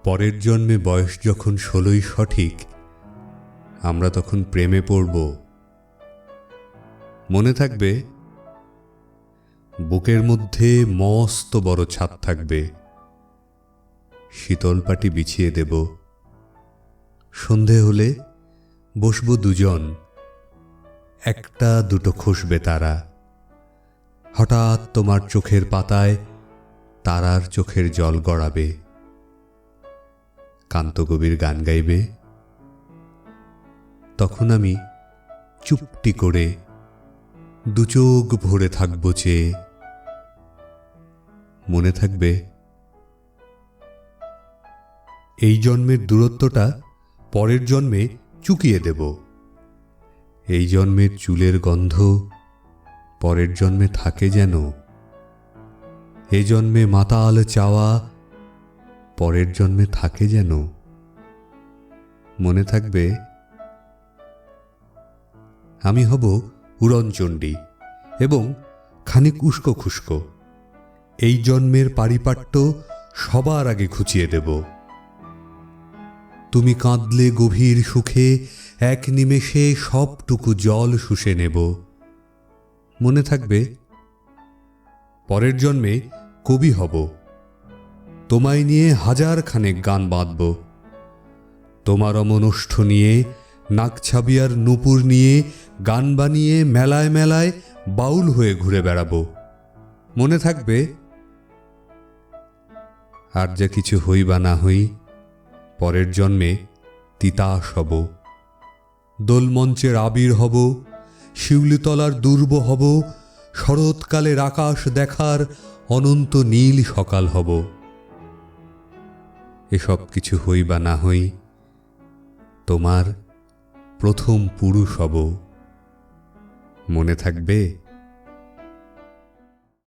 পরের জন্মে বয়স যখন 16ই সঠিক, আমরা তখন প্রেমে পড়ব। মনে থাকবে, বুকের মধ্যে মস্ত বড় ছাদ থাকবে, শীতল পাটি বিছিয়ে দেব। সন্ধে হলে বসবো দুজন, একটা দুটো খসবে তারা। হঠাৎ তোমার চোখের পাতায় তারার চোখের জল গড়াবে, কান্তকবির গান গাইবে। তখন আমি চুপটি করে দুচোখ ভরে থাকব চেয়ে। মনে থাকবে, এই জন্মের দূরত্বটা পরের জন্মে চুকিয়ে দেব। এই জন্মের চুলের গন্ধ পরের জন্মে থাকে যেন। এ জন্মে মাতাল চাওয়া পরের জন্মে থাকে যেন। মনে থাকবে, আমি হব উড়নচণ্ডী এবং খানিক উস্কো খুস্কো। এই জন্মের পারিপাট্য সবার আগে খুঁচিয়ে দেব। তুমি কাঁদলে গভীর সুখে এক নিমেষে সবটুকু জল শুষে নেব। মনে থাকবে, পরের জন্মে কবি হব, তোমায় নিয়ে 1000 খানেক গান বাঁধব। তোমার অমনষ্ঠ নিয়ে, নাকছাবিয়ার নূপুর নিয়ে গান বানিয়ে মেলায় মেলায় বাউল হয়ে ঘুরে বেড়াবো। মনে থাকবে, আর যা কিছু হই বা না হই, পরের জন্মে তিতাস হব, দোলমঞ্চের আবির হব, শিউলিতলার দুর্ব হব, শরৎকালের আকাশ দেখার অনন্ত নীল সকাল হব। এসব কিছু হই বা না হই, তোমার প্রথম পুরুষ হব। মনে থাকবে।